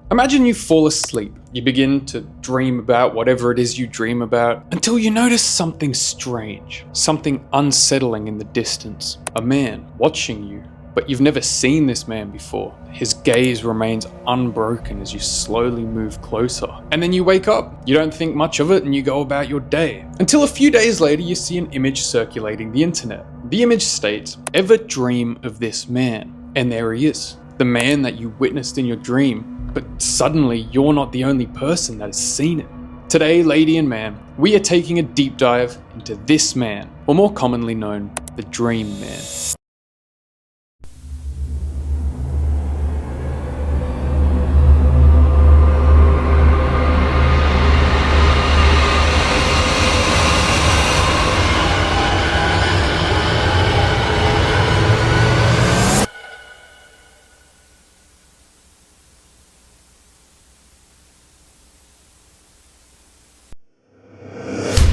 Imagine you fall asleep. You begin to dream about whatever it is you dream about until you notice something strange, something unsettling in the distance. A man watching you, but you've never seen this man before. His gaze remains unbroken as you slowly move closer. And then you wake up. You don't think much of it and you go about your day. Until a few days later you see an image circulating the internet. The image states, "Ever dream of this man?" And there he is. The man that you witnessed in your dream. But suddenly, you're not the only person that has seen it. Today, lady and man, we are taking a deep dive into this man, or more commonly known, the Dream Man.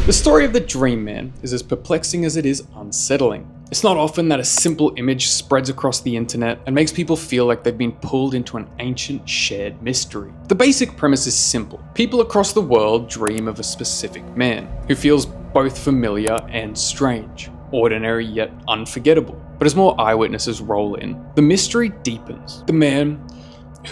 The story of the Dream Man is as perplexing as it is unsettling. It's not often that a simple image spreads across the internet and makes people feel like they've been pulled into an ancient shared mystery. The basic premise is simple. People across the world dream of a specific man who feels both familiar and strange, ordinary yet unforgettable. But as more eyewitnesses roll in, the mystery deepens. The man,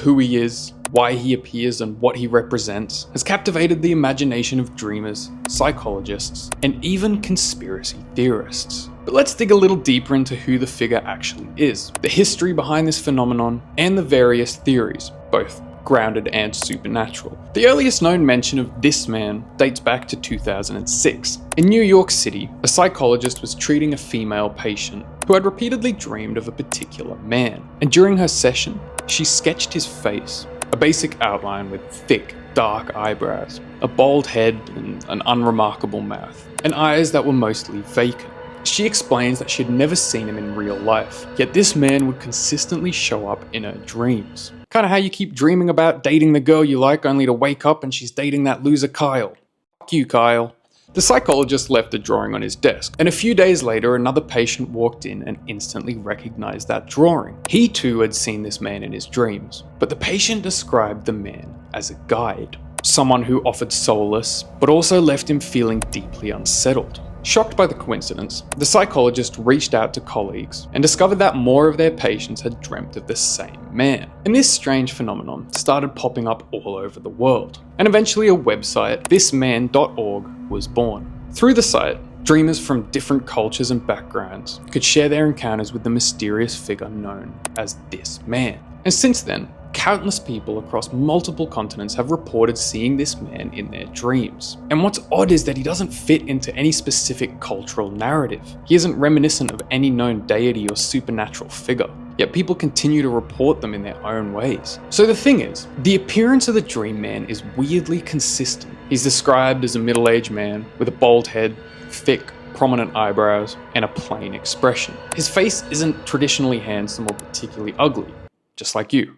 who he is, why he appears and what he represents, has captivated the imagination of dreamers, psychologists, and even conspiracy theorists. But let's dig a little deeper into who the figure actually is, the history behind this phenomenon, and the various theories, both grounded and supernatural. The earliest known mention of this man dates back to 2006. In New York City, a psychologist was treating a female patient who had repeatedly dreamed of a particular man, and during her session, she sketched his face, a basic outline with thick, dark eyebrows, a bald head and an unremarkable mouth, and eyes that were mostly vacant. She explains that she'd never seen him in real life, yet this man would consistently show up in her dreams. Kinda how you keep dreaming about dating the girl you like only to wake up and she's dating that loser Kyle. Fuck you, Kyle. The psychologist left a drawing on his desk, and a few days later another patient walked in and instantly recognized that drawing. He too had seen this man in his dreams, but the patient described the man as a guide, someone who offered solace, but also left him feeling deeply unsettled. Shocked by the coincidence, the psychologist reached out to colleagues and discovered that more of their patients had dreamt of the same man. And this strange phenomenon started popping up all over the world. And eventually a website, thisman.org, was born. Through the site, dreamers from different cultures and backgrounds could share their encounters with the mysterious figure known as this man. And since then, countless people across multiple continents have reported seeing this man in their dreams. And what's odd is that he doesn't fit into any specific cultural narrative. He isn't reminiscent of any known deity or supernatural figure, yet people continue to report them in their own ways. So the thing is, the appearance of the Dream Man is weirdly consistent. He's described as a middle-aged man with a bald head, thick, prominent eyebrows, and a plain expression. His face isn't traditionally handsome or particularly ugly, just like you.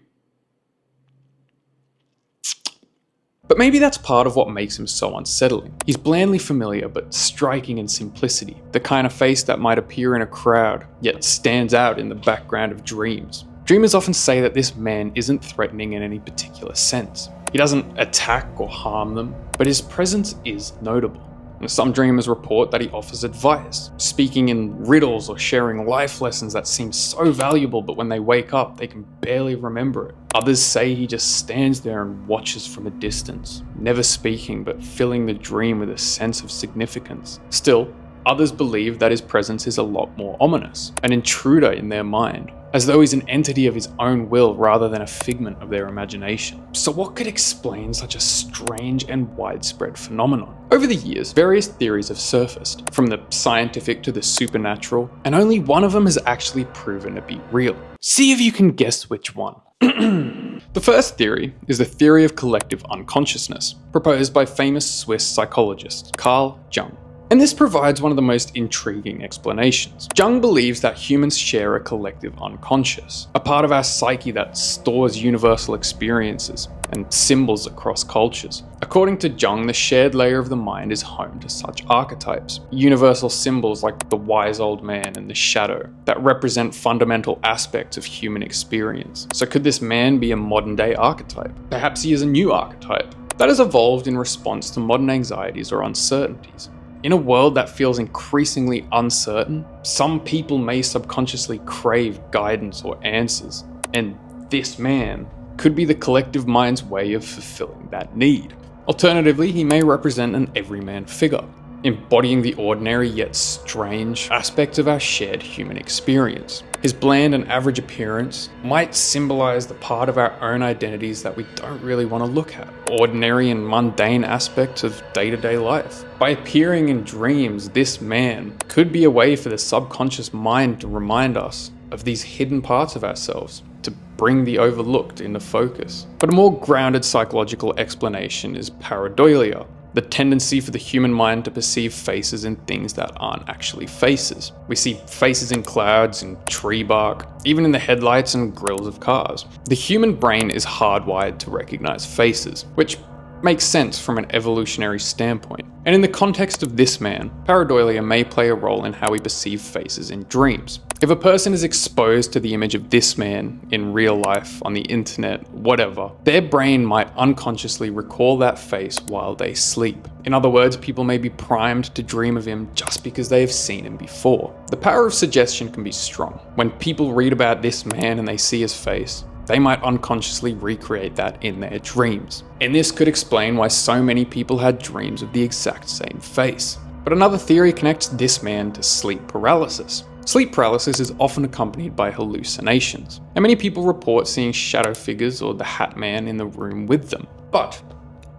But maybe that's part of what makes him so unsettling. He's blandly familiar but striking in simplicity, the kind of face that might appear in a crowd, yet stands out in the background of dreams. Dreamers often say that this man isn't threatening in any particular sense. He doesn't attack or harm them, but his presence is notable. And some dreamers report that he offers advice, speaking in riddles or sharing life lessons that seem so valuable, but when they wake up, they can barely remember it. Others say he just stands there and watches from a distance, never speaking, but filling the dream with a sense of significance. Still, others believe that his presence is a lot more ominous, an intruder in their mind, as though he's an entity of his own will rather than a figment of their imagination. So what could explain such a strange and widespread phenomenon? Over the years, various theories have surfaced, from the scientific to the supernatural, and only one of them has actually proven to be real. See if you can guess which one. The first theory is the theory of collective unconsciousness, proposed by famous Swiss psychologist Carl Jung. And this provides one of the most intriguing explanations. Jung believes that humans share a collective unconscious, a part of our psyche that stores universal experiences and symbols across cultures. According to Jung, the shared layer of the mind is home to such archetypes, universal symbols like the wise old man and the shadow that represent fundamental aspects of human experience. So could this man be a modern day archetype? Perhaps he is a new archetype that has evolved in response to modern anxieties or uncertainties. In a world that feels increasingly uncertain, some people may subconsciously crave guidance or answers, and this man could be the collective mind's way of fulfilling that need. Alternatively, he may represent an everyman figure, embodying the ordinary yet strange aspects of our shared human experience. His bland and average appearance might symbolize the part of our own identities that we don't really want to look at, ordinary and mundane aspects of day-to-day life. By appearing in dreams, this man could be a way for the subconscious mind to remind us of these hidden parts of ourselves, to bring the overlooked into focus. But a more grounded psychological explanation is pareidolia, the tendency for the human mind to perceive faces in things that aren't actually faces. We see faces in clouds, in tree bark, even in the headlights and grills of cars. The human brain is hardwired to recognize faces, which makes sense from an evolutionary standpoint. And in the context of this man, pareidolia may play a role in how we perceive faces in dreams. If a person is exposed to the image of this man in real life, on the internet, whatever, their brain might unconsciously recall that face while they sleep. In other words, people may be primed to dream of him just because they have seen him before. The power of suggestion can be strong. When people read about this man and they see his face, they might unconsciously recreate that in their dreams. And this could explain why so many people had dreams of the exact same face. But another theory connects this man to sleep paralysis. Sleep paralysis is often accompanied by hallucinations, and many people report seeing shadow figures or the Hat Man in the room with them. But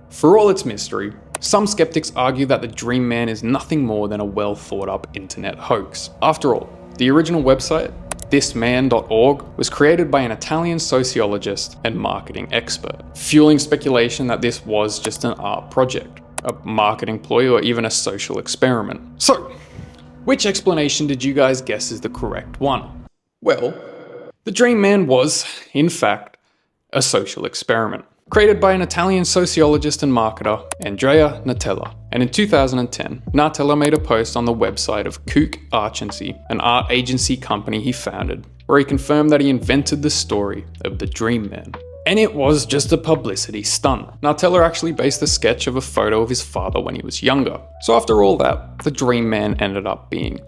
for all its mystery, some skeptics argue that the Dream Man is nothing more than a well thought up internet hoax. After all, the original website, thisman.org, was created by an Italian sociologist and marketing expert, fueling speculation that this was just an art project, a marketing ploy, or even a social experiment. So, which explanation did you guys guess is the correct one? Well, the Dream Man was, in fact, a social experiment, created by an Italian sociologist and marketer, Andrea Natella. And in 2010, Natella made a post on the website of Kook Agency, an art agency company he founded, where he confirmed that he invented the story of the Dream Man. And it was just a publicity stunt. Natella actually based the sketch of a photo of his father when he was younger. So after all that, the Dream Man ended up being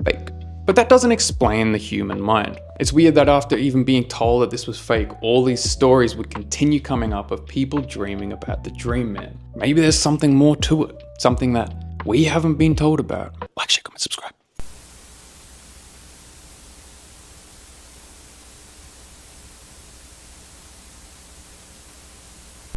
fake. But that doesn't explain the human mind. It's weird that after even being told that this was fake, all these stories would continue coming up of people dreaming about the Dream Man. Maybe there's something more to it, something that we haven't been told about. Like, share, comment, subscribe.